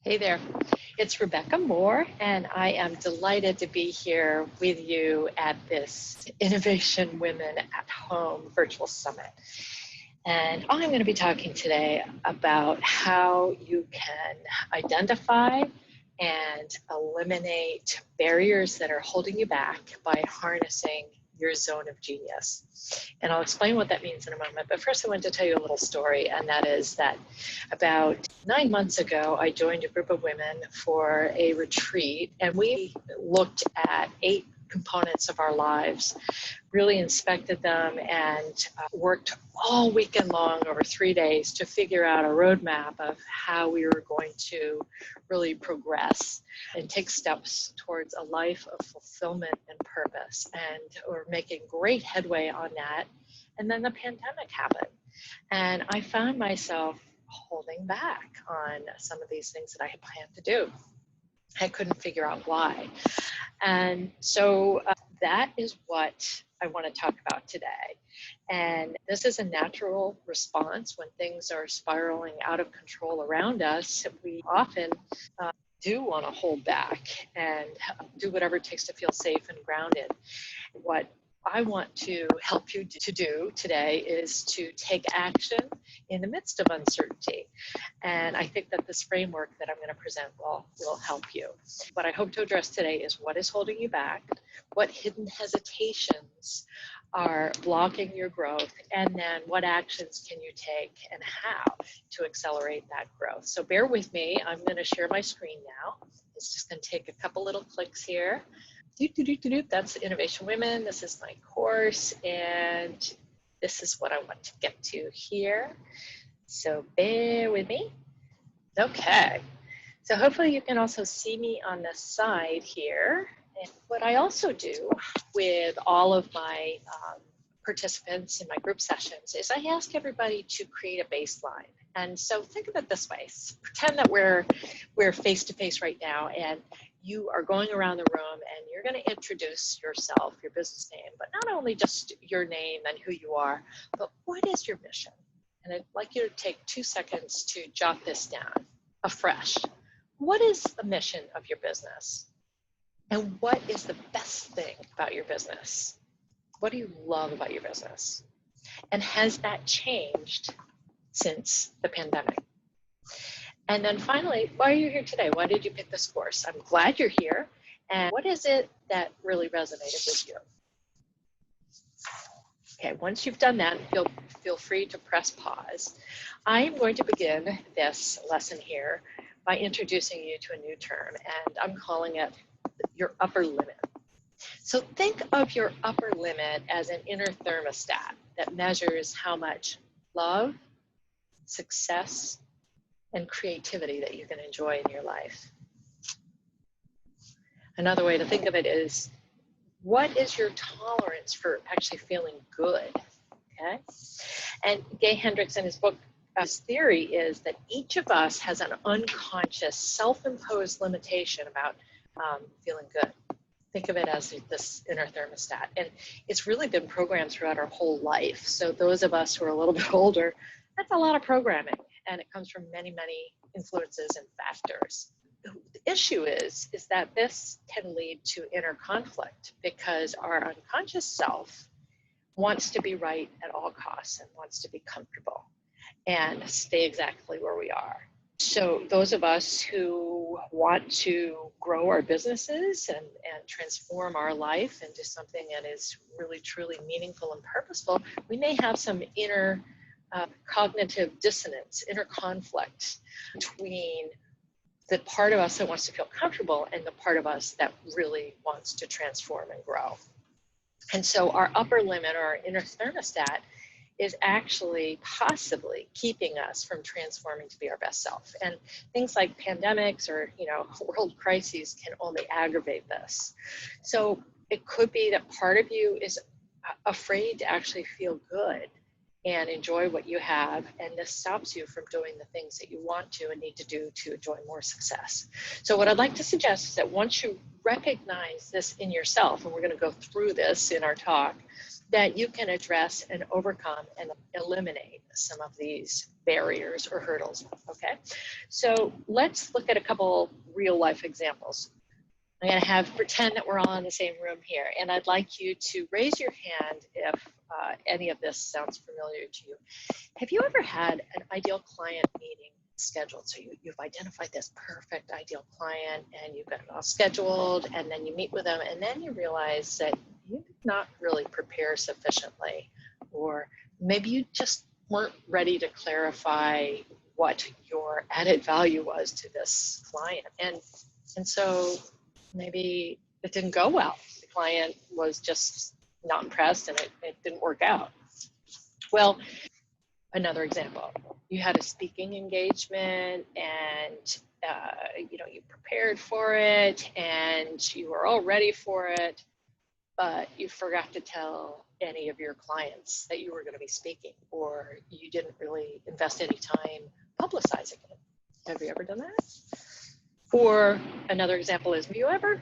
Hey there, it's Rebecca Moore, and I am delighted to be here with you at this Innovation Women at Home Virtual Summit. And I'm going to be talking today about how you can identify and eliminate barriers that are holding you back by harnessing your zone of genius. And I'll explain what that means in a moment. But first, I want to tell you a little story, and that is that about 9 months ago, I joined a group of women for a retreat, and we looked at 8 components of our lives, really inspected them, and worked all weekend long over 3 days to figure out a roadmap of how we were going to really progress and take steps towards a life of fulfillment and purpose. And we're making great headway on that. And then the pandemic happened, and I found myself holding back on some of these things that I had planned to do. I couldn't figure out why. And so that is what I want to talk about today. And this is a natural response when things are spiraling out of control around us. We often do want to hold back and do whatever it takes to feel safe and grounded. What I want to help you to do today is to take action in the midst of uncertainty. And I think that this framework that I'm going to present will help you. What I hope to address today is what is holding you back, what hidden hesitations are blocking your growth, and then what actions can you take and how to accelerate that growth. So bear with me. I'm going to share my screen now. It's just going to take a couple little clicks here. That's Innovation Women. This is my course, and this is what I want to get to here. So bear with me. Okay. So hopefully you can also see me on the side here. And what I also do with all of my participants in my group sessions is I ask everybody to create a baseline. And so think of it this way. Pretend that we're face-to-face right now, and you are going around the room and you're going to introduce yourself, your business name, but not only just your name and who you are, but what is your mission? And I'd like you to take 2 seconds to jot this down afresh. What is the mission of your business? And what is the best thing about your business? What do you love about your business? And has that changed since the pandemic? And then finally, why are you here today? Why did you pick this course? I'm glad you're here. And what is it that really resonated with you? Okay, once you've done that, feel free to press pause. I am going to begin this lesson here by introducing you to a new term, and I'm calling it your upper limit. So think of your upper limit as an inner thermostat that measures how much love, success, and creativity that you can enjoy in your life. Another way to think of it is, what is your tolerance for actually feeling good? Okay? And Gay Hendricks in his book, his theory is that each of us has an unconscious, self-imposed limitation about feeling good. Think of it as this inner thermostat. And it's really been programmed throughout our whole life. So those of us who are a little bit older, that's a lot of programming. And it comes from many, many influences and factors. The issue is that this can lead to inner conflict because our unconscious self wants to be right at all costs and wants to be comfortable and stay exactly where we are. So those of us who want to grow our businesses and transform our life into something that is really, truly meaningful and purposeful, we may have some inner cognitive dissonance, inner conflict between the part of us that wants to feel comfortable and the part of us that really wants to transform and grow. And so our upper limit, or our inner thermostat, is actually possibly keeping us from transforming to be our best self. And things like pandemics or world crises can only aggravate this. So it could be that part of you is afraid to actually feel good and enjoy what you have, and this stops you from doing the things that you want to and need to do to enjoy more success. So what I'd like to suggest is that once you recognize this in yourself, and we're going to go through this in our talk, that you can address and overcome and eliminate some of these barriers or hurdles, okay? So let's look at a couple real life examples. I'm going to pretend that we're all in the same room here, and I'd like you to raise your hand if any of this sounds familiar to you. Have you ever had an ideal client meeting scheduled? So you've identified this perfect ideal client and you've got it all scheduled, and then you meet with them, and then you realize that you did not really prepare sufficiently, or maybe you just weren't ready to clarify what your added value was to this client. And so maybe it didn't go well. The client was just not impressed and it didn't work out. Well, another example, you had a speaking engagement and you prepared for it and you were all ready for it, but you forgot to tell any of your clients that you were going to be speaking, or you didn't really invest any time publicizing it. Have you ever done that? Or another example is, have you ever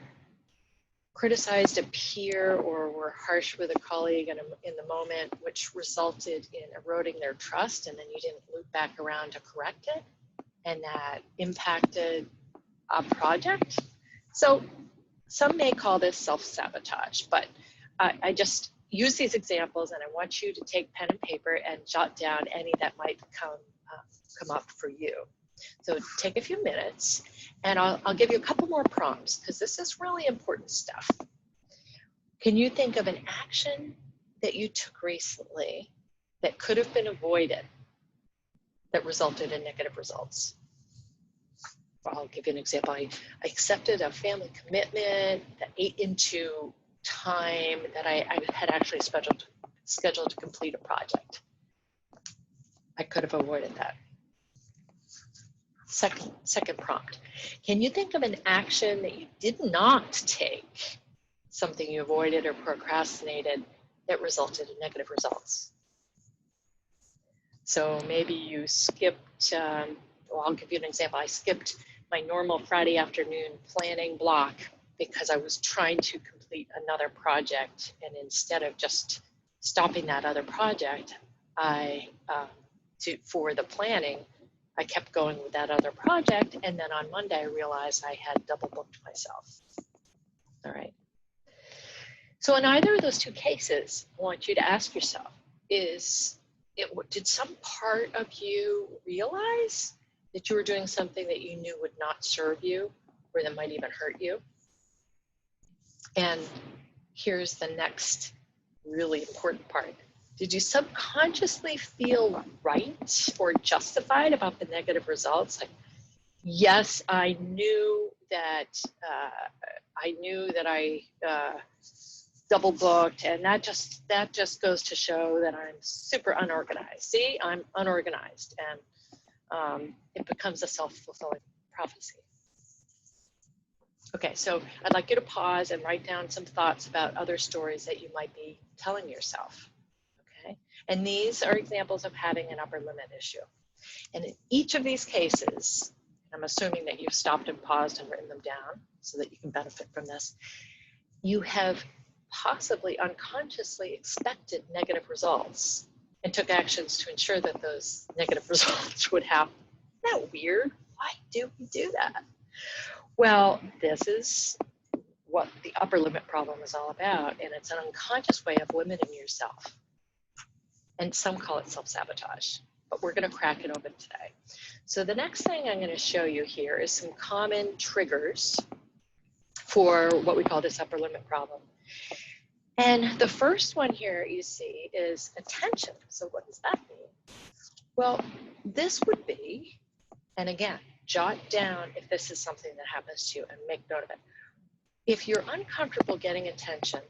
criticized a peer or were harsh with a colleague in the moment, which resulted in eroding their trust, and then you didn't loop back around to correct it, and that impacted a project? So some may call this self-sabotage, but I just use these examples, and I want you to take pen and paper and jot down any that might come up for you. So take a few minutes, and I'll give you a couple more prompts, because this is really important stuff. Can you think of an action that you took recently that could have been avoided that resulted in negative results? I'll give you an example. I accepted a family commitment that ate into time that I had actually scheduled to complete a project. I could have avoided that. Second prompt. Can you think of an action that you did not take, something you avoided or procrastinated, that resulted in negative results? So maybe you skipped, I'll give you an example. I skipped my normal Friday afternoon planning block because I was trying to complete another project, and instead of just stopping that other project, for the planning, I kept going with that other project, and then on Monday I realized I had double booked myself. All right. So in either of those two cases, I want you to ask yourself, did some part of you realize that you were doing something that you knew would not serve you, or that might even hurt you? And here's the next really important part. Did you subconsciously feel right or justified about the negative results? Like, yes, I knew that I double booked, and that just goes to show that I'm super unorganized. See, I'm unorganized, and it becomes a self-fulfilling prophecy. Okay, so I'd like you to pause and write down some thoughts about other stories that you might be telling yourself. Okay, and these are examples of having an upper limit issue. And in each of these cases, I'm assuming that you've stopped and paused and written them down so that you can benefit from this, you have possibly unconsciously expected negative results and took actions to ensure that those negative results would happen. Isn't that weird? Why do we do that? Well, this is what the upper limit problem is all about, and it's an unconscious way of limiting yourself. And some call it self-sabotage, but we're going to crack it open today. So the next thing I'm going to show you here is some common triggers for what we call this upper limit problem. And the first one here you see is attention. So what does that mean? Well, this would be, and again, jot down if this is something that happens to you and make note of it. If you're uncomfortable getting attention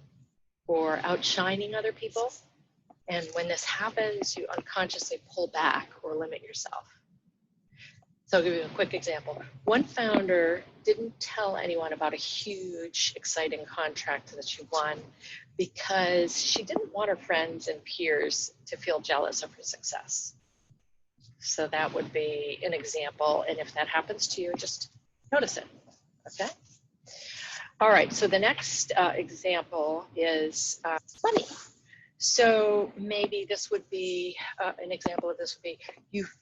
or outshining other people, and when this happens, you unconsciously pull back or limit yourself. So I'll give you a quick example. One founder didn't tell anyone about a huge, exciting contract that she won because she didn't want her friends and peers to feel jealous of her success. So that would be an example. And if that happens to you, just notice it, okay? All right, so the next example is money. So maybe this would be an example of this would be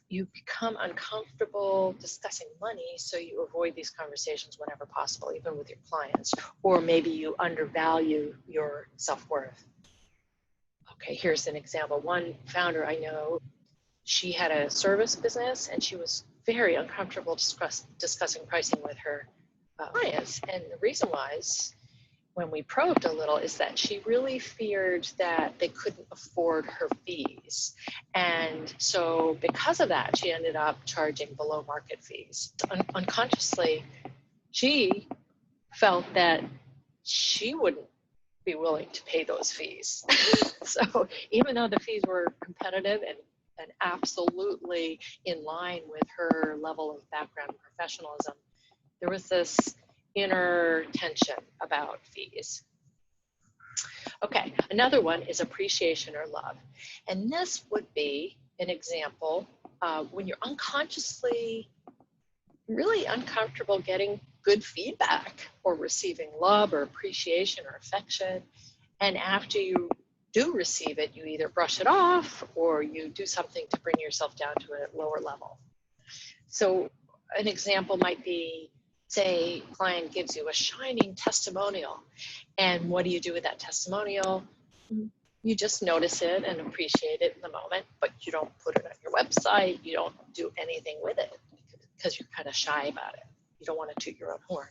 you become uncomfortable discussing money, so you avoid these conversations whenever possible, even with your clients. Or maybe you undervalue your self-worth. Okay, here's an example. One founder I know, she had a service business and she was very uncomfortable discussing pricing with her clients. And the reason was, when we probed a little, is that she really feared that they couldn't afford her fees. And so because of that, she ended up charging below market fees. Unconsciously, she felt that she wouldn't be willing to pay those fees. So even though the fees were competitive and absolutely in line with her level of background and professionalism, there was this inner tension about fees. Okay, another one is appreciation or love. And this would be an example when you're unconsciously really uncomfortable getting good feedback or receiving love or appreciation or affection. And after you do receive it, you either brush it off or you do something to bring yourself down to a lower level. So an example might be, say, a client gives you a shining testimonial. And what do you do with that testimonial? You just notice it and appreciate it in the moment, but you don't put it on your website. You don't do anything with it because you're kind of shy about it. You don't want to toot your own horn.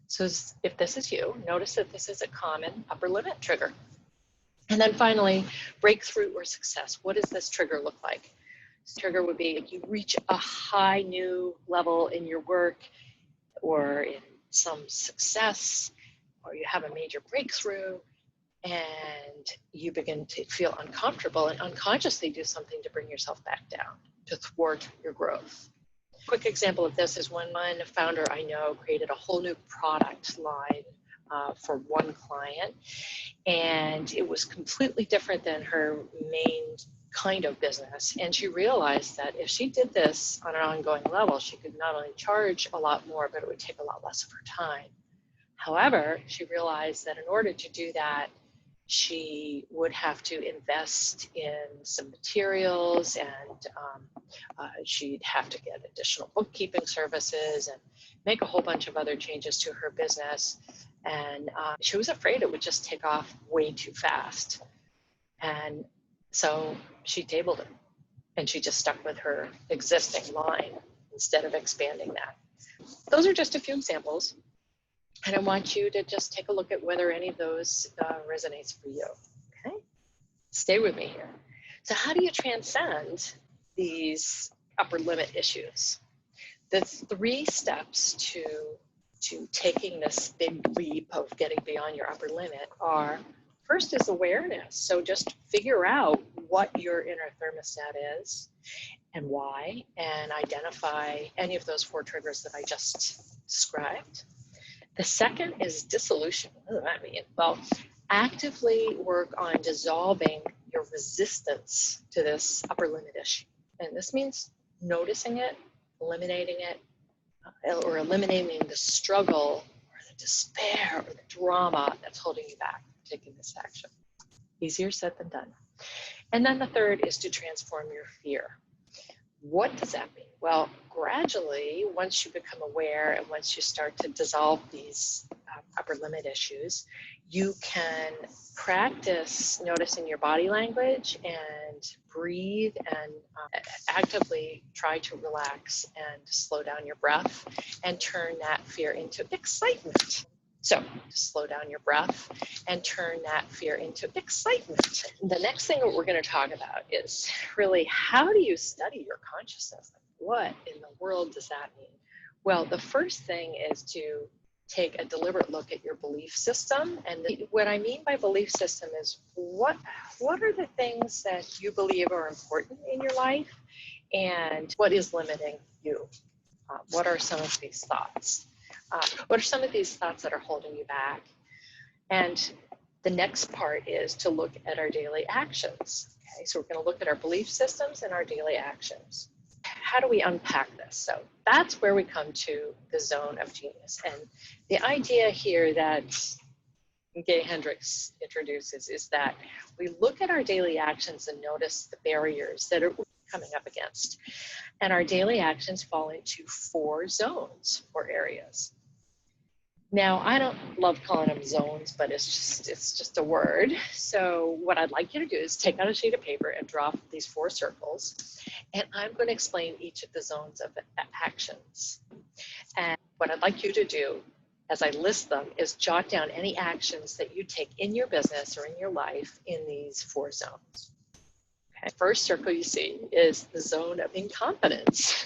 So if this is you, notice that this is a common upper limit trigger. And then finally, breakthrough or success. What does this trigger look like? This trigger would be if you reach a high new level in your work or in some success, or you have a major breakthrough and you begin to feel uncomfortable and unconsciously do something to bring yourself back down, to thwart your growth. Quick example of this is when one founder I know created a whole new product line for one client, and it was completely different than her main kind of business. And she realized that if she did this on an ongoing level, she could not only charge a lot more, but it would take a lot less of her time. However, she realized that in order to do that, she would have to invest in some materials, and she'd have to get additional bookkeeping services and make a whole bunch of other changes to her business. And she was afraid it would just take off way too fast. And so she tabled it, and she just stuck with her existing line instead of expanding that. Those are just a few examples. And I want you to just take a look at whether any of those resonates for you, okay? Stay with me here. So how do you transcend these upper limit issues? The 3 steps to taking this big leap of getting beyond your upper limit are, first is awareness. So just figure out what your inner thermostat is and why, and identify any of those 4 triggers that I just described. The second is dissolution. What does that mean? Well, actively work on dissolving your resistance to this upper limit issue. And this means noticing it, eliminating it, or eliminating the struggle or the despair or the drama that's holding you back from taking this action. Easier said than done. And then the third is to transform your fear. What does that mean? Well, gradually, once you become aware and once you start to dissolve these upper limit issues, you can practice noticing your body language and breathe and actively try to relax and slow down your breath and turn that fear into excitement. So slow down your breath and turn that fear into excitement. The next thing that we're going to talk about is really, how do you study your consciousness? What in the world does that mean? Well, the first thing is to take a deliberate look at your belief system. And what I mean by belief system is what are the things that you believe are important in your life, and what is limiting you? What are some of these thoughts? What are some of these thoughts that are holding you back? And the next part is to look at our daily actions. Okay, so we're going to look at our belief systems and our daily actions. How do we unpack this? So that's where we come to the zone of genius. And the idea here that Gay Hendricks introduces, is that we look at our daily actions and notice the barriers that are coming up against. And our daily actions fall into 4 zones or areas. Now, I don't love calling them zones, but it's just a word. So what I'd like you to do is take out a sheet of paper and draw these 4 circles. And I'm going to explain each of the zones of actions. And what I'd like you to do as I list them is jot down any actions that you take in your business or in your life in these 4 zones. Okay. First circle you see is the zone of incompetence.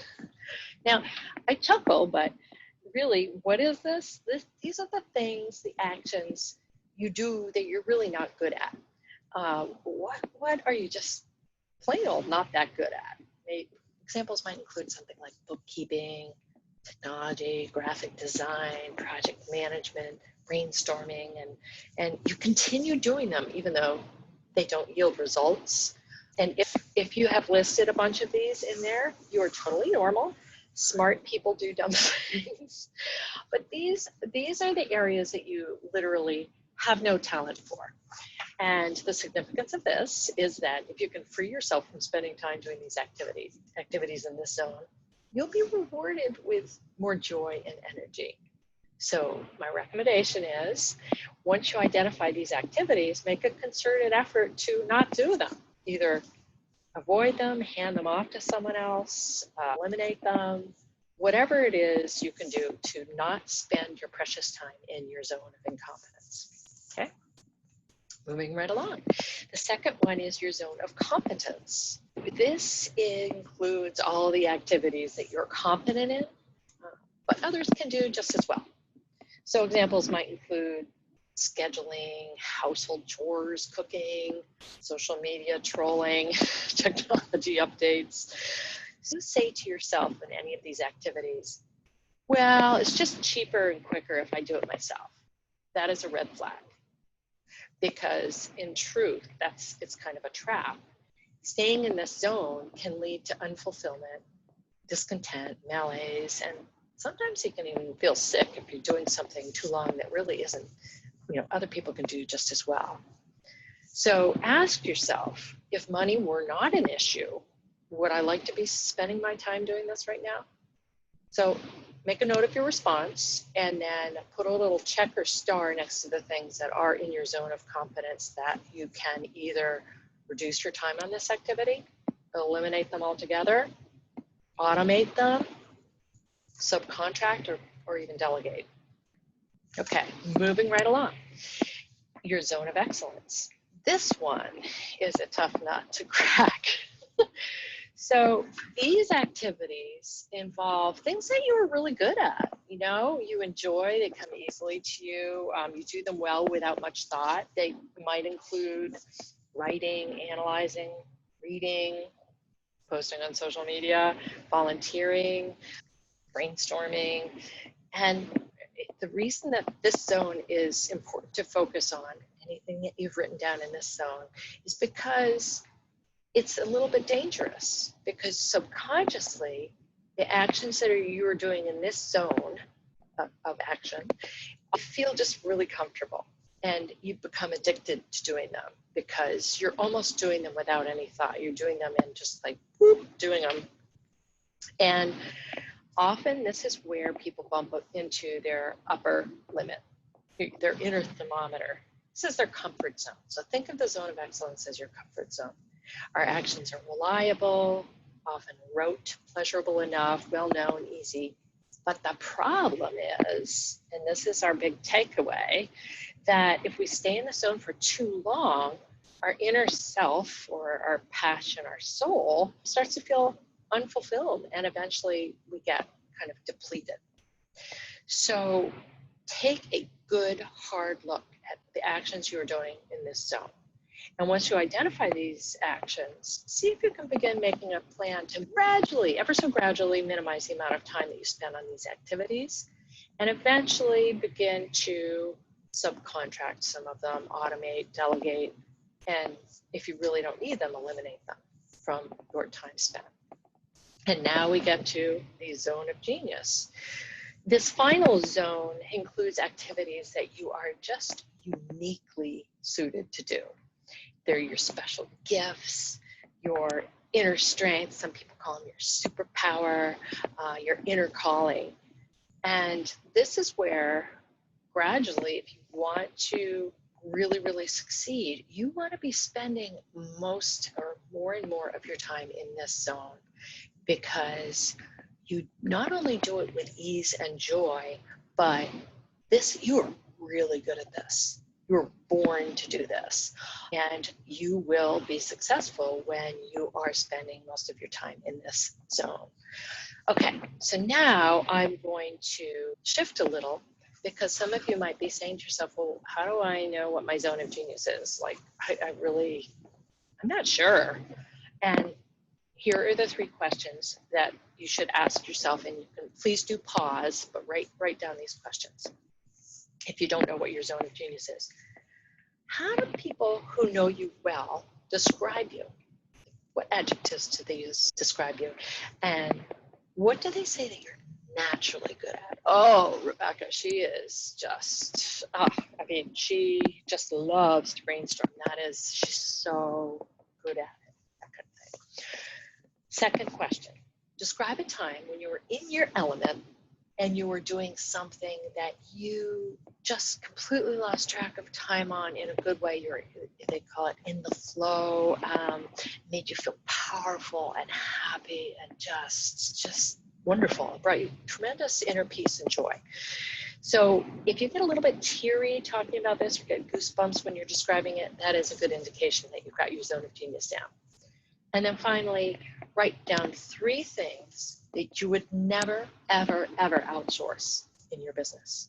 Now, I chuckle, but really, what is this? These are the things, the actions you do that you're really not good at. What are you just plain old not that good at? Examples might include something like bookkeeping, technology, graphic design, project management, brainstorming, and you continue doing them even though they don't yield results. And if you have listed a bunch of these in there, you are totally normal. Smart people do dumb things. But these are the areas that you literally have no talent for. And the significance of this is that if you can free yourself from spending time doing these activities in this zone, you'll be rewarded with more joy and energy. So my recommendation is, once you identify these activities, make a concerted effort to not do them. Either avoid them, hand them off to someone else, eliminate them, whatever it is you can do to not spend your precious time in your zone of incompetence. Okay? Moving right along. The second one is your zone of competence. This includes all the activities that you're competent in, but others can do just as well. So examples might include scheduling, household chores, cooking, social media trolling, technology updates. So say to yourself in any of these activities, well, it's just cheaper and quicker if I do it myself. That is a red flag, because in truth, it's kind of a trap. Staying in this zone can lead to unfulfillment, discontent, malaise, and sometimes you can even feel sick if you're doing something too long that really isn't, other people can do just as well. So ask yourself, if money were not an issue, would I like to be spending my time doing this right now? So make a note of your response and then put a little check or star next to the things that are in your zone of competence that you can either reduce your time on this activity, eliminate them altogether, automate them, subcontract, or even delegate. Okay, moving right along. Your zone of excellence. This one is a tough nut to crack. So these activities involve things that you are really good at. You enjoy, they come easily to you. You do them well without much thought. They might include writing, analyzing, reading, posting on social media, volunteering, brainstorming. And the reason that this zone is important to focus on, anything that you've written down in this zone, is because it's a little bit dangerous, because subconsciously, the actions that you are doing in this zone of action feel just really comfortable, and you become addicted to doing them because you're almost doing them without any thought. You're doing them and just like, whoop, doing them. And often this is where people bump up into their upper limit, their inner thermometer. This is their comfort zone. So think of the zone of excellence as your comfort zone. Our actions are reliable, often rote, pleasurable enough, well-known, easy. But the problem is, and this is our big takeaway, that if we stay in the zone for too long, our inner self, or our passion, our soul, starts to feel unfulfilled, and eventually we get kind of depleted. So take a good, hard look at the actions you are doing in this zone. And once you identify these actions, see if you can begin making a plan to gradually, ever so gradually, minimize the amount of time that you spend on these activities, and eventually begin to subcontract some of them, automate, delegate, and if you really don't need them, eliminate them from your time spent. And now we get to the zone of genius. This final zone includes activities that you are just uniquely suited to do. They're your special gifts, your inner strength. Some people call them your superpower, your inner calling. And this is where gradually, if you want to really, really succeed, you want to be spending most or more and more of your time in this zone, because you not only do it with ease and joy, but you're really good at this. You're born to do this, and you will be successful when you are spending most of your time in this zone. Okay, so now I'm going to shift a little, because some of you might be saying to yourself, well, how do I know what my zone of genius is? Like, I'm not sure. And here are the 3 questions that you should ask yourself, and you can please do pause, but write down these questions if you don't know what your zone of genius is. How do people who know you well describe you? What adjectives do they use to describe you? And what do they say that you're naturally good at? Oh, Rebecca, she is just, she just loves to brainstorm. She's so good at it, that kind of thing. Second question, describe a time when you were in your element and you were doing something that you just completely lost track of time on in a good way. They call it in the flow, made you feel powerful and happy and just wonderful. It brought you tremendous inner peace and joy. So if you get a little bit teary talking about this, or get goosebumps when you're describing it, that is a good indication that you've got your zone of genius down. And then finally, write down 3 things that you would never, ever, ever outsource in your business.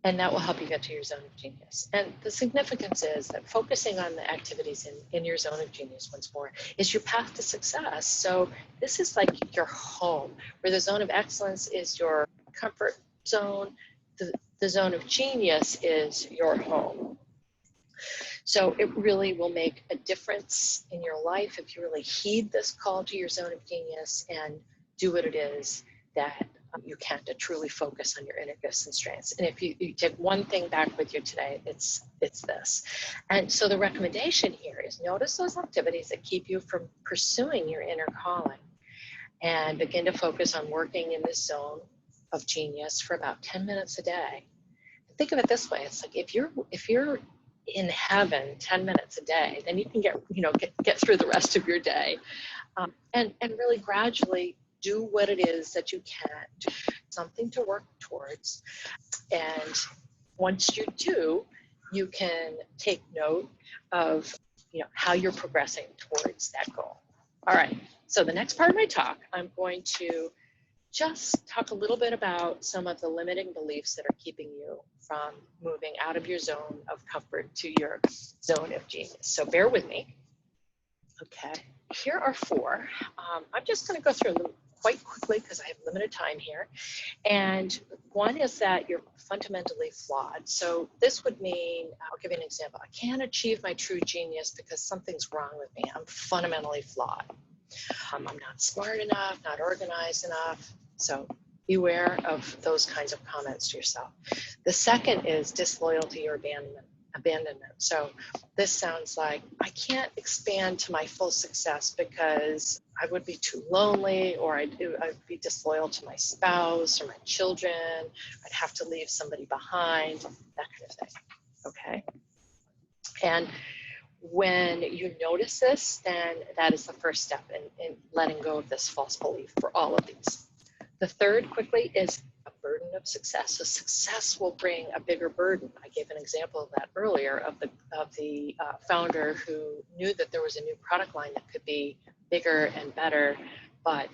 And that will help you get to your zone of genius. And the significance is that focusing on the activities in your zone of genius, once more, is your path to success. So this is like your home, where the zone of excellence is your comfort zone. The zone of genius is your home. So it really will make a difference in your life if you really heed this call to your zone of genius and do what it is that you can to truly focus on your inner gifts and strengths. And if you take one thing back with you today, it's this. And so the recommendation here is notice those activities that keep you from pursuing your inner calling, and begin to focus on working in this zone of genius for about 10 minutes a day. Think of it this way. It's like if you're in heaven 10 minutes a day, then you can get through the rest of your day, and really gradually do what it is that you can, something to work towards. And once you do, you can take note of how you're progressing towards that goal. All right, so the next part of my talk, I'm going to just talk a little bit about some of the limiting beliefs that are keeping you from moving out of your zone of comfort to your zone of genius. So bear with me. Okay, here are 4. I'm just going to go through them quite quickly because I have limited time here. And one is that you're fundamentally flawed. So this would mean, I'll give you an example. I can't achieve my true genius because something's wrong with me. I'm fundamentally flawed. I'm not smart enough, not organized enough. So beware of those kinds of comments to yourself. The second is disloyalty or abandonment. So this sounds like, I can't expand to my full success because I would be too lonely, or I'd be disloyal to my spouse or my children. I'd have to leave somebody behind, that kind of thing. Okay. And when you notice this, then that is the first step in letting go of this false belief for all of these. The third, quickly, is a burden of success. So success will bring a bigger burden. I gave an example of that earlier of the founder who knew that there was a new product line that could be bigger and better, but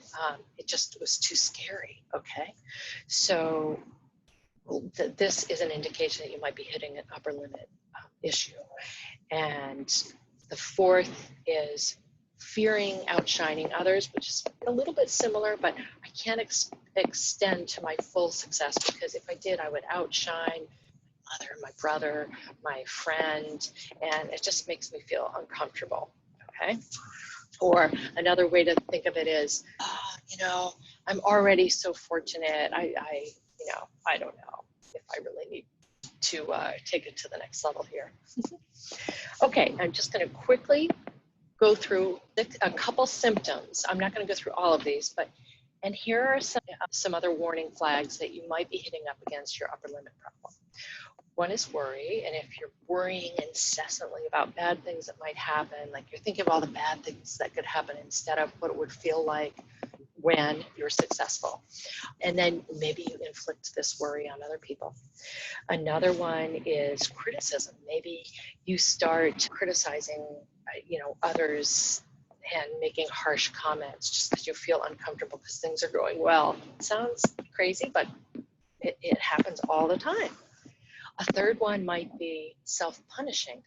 it just was too scary. Okay, so this is an indication that you might be hitting an upper limit issue. And the fourth is fearing outshining others, which is a little bit similar, but I can't extend to my full success, because if I did, I would outshine my mother, my brother, my friend, and it just makes me feel uncomfortable. Okay. Or another way to think of it is, I'm already so fortunate. I don't know if I really need to take it to the next level here. Okay, I'm just going to quickly go through a couple symptoms. I'm not going to go through all of these, and here are some other warning flags that you might be hitting up against your upper limit problem. One is worry, and if you're worrying incessantly about bad things that might happen, like you're thinking of all the bad things that could happen instead of what it would feel like when you're successful. And then maybe you inflict this worry on other people. Another one is criticism. Maybe you start criticizing, others and making harsh comments just because you feel uncomfortable because things are going well. It sounds crazy, but it happens all the time. A third one might be self-punishing,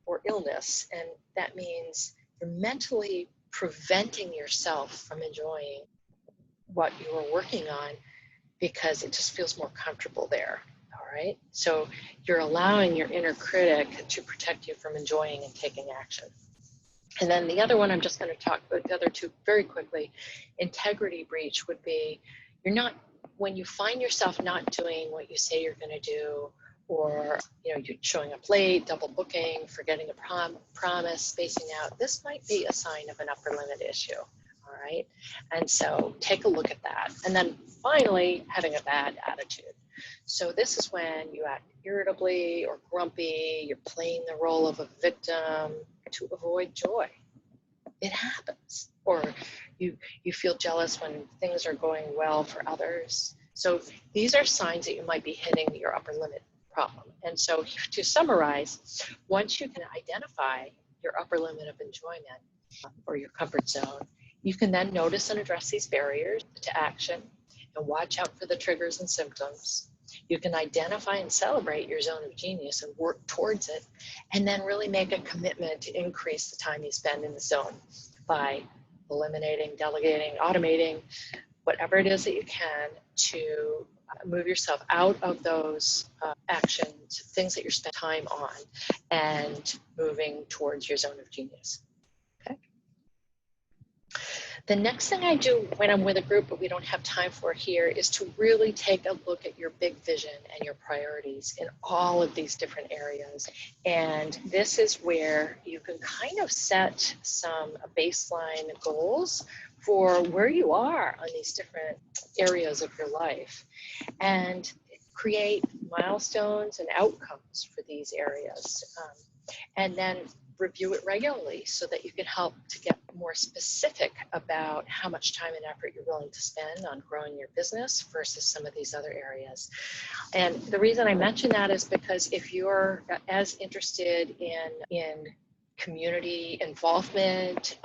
or illness, and that means you're mentally preventing yourself from enjoying what you are working on because it just feels more comfortable there. All right, so you're allowing your inner critic to protect you from enjoying and taking action. And then the other one, I'm just going to talk about the other two very quickly. Integrity breach would be when you find yourself not doing what you say you're going to do, or you're showing up late, double booking, forgetting a promise, spacing out. This might be a sign of an upper limit issue. All right, and so take a look at that. And then finally, having a bad attitude. So this is when you act irritably or grumpy. You're playing the role of a victim to avoid joy. It happens. Or you feel jealous when things are going well for others. So these are signs that you might be hitting your upper limit problem. And so to summarize, once you can identify your upper limit of enjoyment or your comfort zone, you can then notice and address these barriers to action and watch out for the triggers and symptoms. You can identify and celebrate your zone of genius and work towards it, and then really make a commitment to increase the time you spend in the zone by eliminating, delegating, automating, whatever it is that you can to move yourself out of those actions, things that you're spending time on, and moving towards your zone of genius. Okay. The next thing I do when I'm with a group, but we don't have time for here, is to really take a look at your big vision and your priorities in all of these different areas. And this is where you can kind of set some baseline goals for where you are on these different areas of your life, and create milestones and outcomes for these areas. And then review it regularly so that you can help to get more specific about how much time and effort you're willing to spend on growing your business versus some of these other areas. And the reason I mention that is because if you're as interested in community involvement,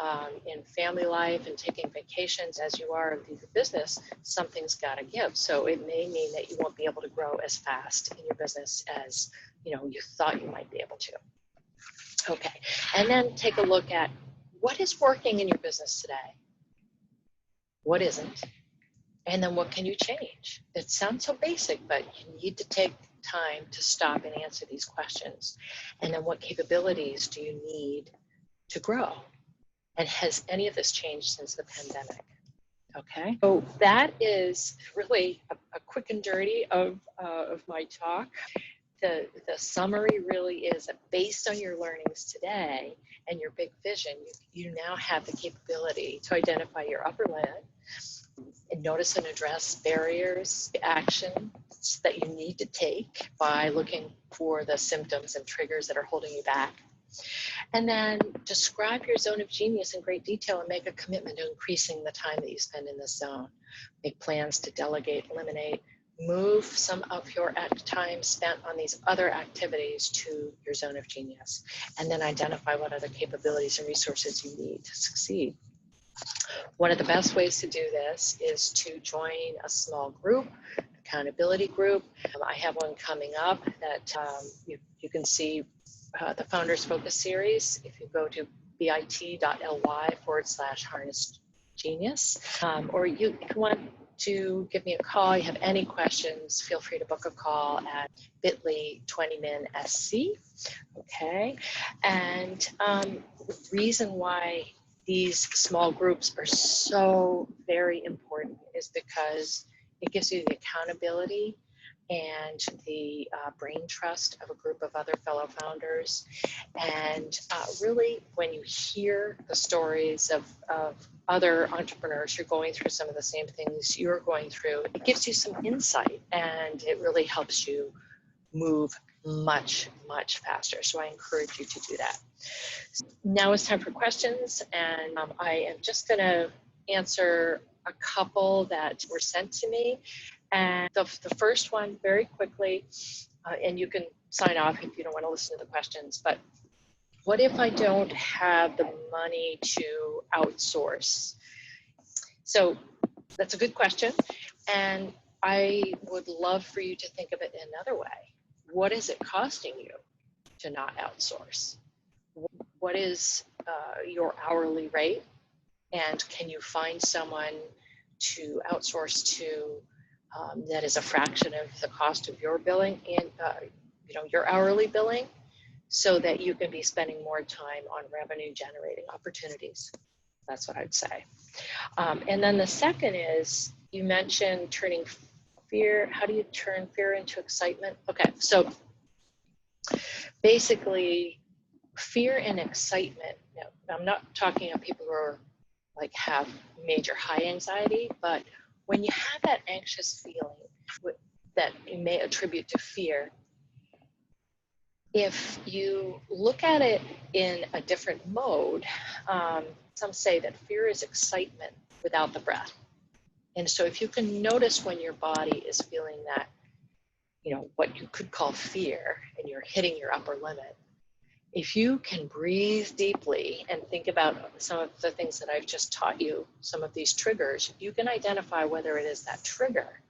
in family life and taking vacations as you are in the business, something's got to give. So it may mean that you won't be able to grow as fast in your business as you thought you might be able to. Okay, and then take a look at what is working in your business today, what isn't, and then what can you change? It sounds so basic, but you need to take time to stop and answer these questions. And then what capabilities do you need to grow? And has any of this changed since the pandemic? Okay, so that is really a quick and dirty of my talk. The summary really is that based on your learnings today and your big vision, you now have the capability to identify your upper limit and notice and address barriers, actions that you need to take by looking for the symptoms and triggers that are holding you back. And then describe your zone of genius in great detail and make a commitment to increasing the time that you spend in this zone. Make plans to delegate, eliminate, move some of your time spent on these other activities to your zone of genius, and then identify what other capabilities and resources you need to succeed. One of the best ways to do this is to join a small group, accountability group. I have one coming up that you can see the Founders Focus Series if you go to bit.ly/harness genius, or if you want to give me a call, you have any questions, feel free to book a call at bit.ly 20minsc. Okay, and the reason why these small groups are so very important is because it gives you the accountability and the Brain Trust of a group of other fellow founders. And really, when you hear the stories of other entrepreneurs who are going through some of the same things you're going through, it gives you some insight, and it really helps you move much, much faster. So I encourage you to do that. Now it's time for questions, and I am just going to answer a couple that were sent to me. And the first one, very quickly, and you can sign off if you don't want to listen to the questions, but what if I don't have the money to outsource? So that's a good question, and I would love for you to think of it in another way. What is it costing you to not outsource? What is your hourly rate? And can you find someone to outsource to that is a fraction of the cost of your billing and your hourly billing, so that you can be spending more time on revenue generating opportunities? That's what I'd say. And then the second is, you mentioned turning fear. How do you turn fear into excitement? Okay, so basically, fear and excitement. Now, I'm not talking about people who are have major high anxiety, but when you have that anxious feeling that you may attribute to fear, if you look at it in a different mode, some say that fear is excitement without the breath. And so if you can notice when your body is feeling that, what you could call fear, and you're hitting your upper limit, if you can breathe deeply and think about some of the things that I've just taught you, some of these triggers, you can identify whether it is that trigger,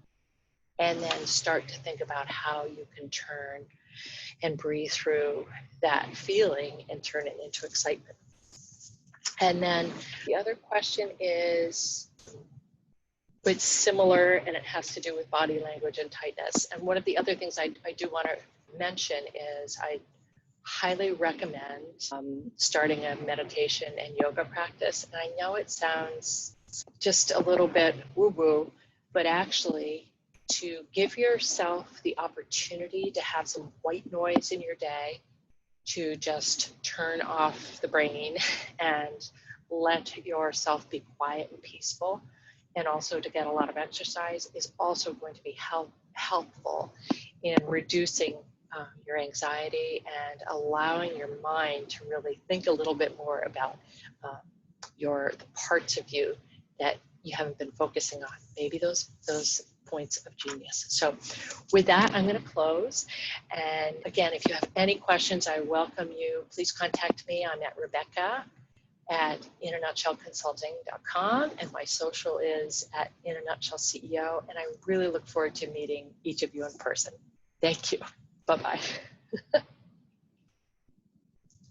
and then start to think about how you can turn and breathe through that feeling and turn it into excitement. And then the other question is, it's similar, and it has to do with body language and tightness. And one of the other things I do want to mention is I highly recommend starting a meditation and yoga practice. And I know it sounds just a little bit woo-woo, but actually, to give yourself the opportunity to have some white noise in your day, to just turn off the brain and let yourself be quiet and peaceful, and also to get a lot of exercise, is also going to be helpful in reducing your anxiety and allowing your mind to really think a little bit more about the parts of you that you haven't been focusing on, maybe those points of genius. So with that, I'm going to close. And again, if you have any questions, I welcome you. Please contact me. I'm at Rebecca@inanutshellconsulting.com, and my social is @inanutshellceo. And I really look forward to meeting each of you in person. Thank you. Bye-bye.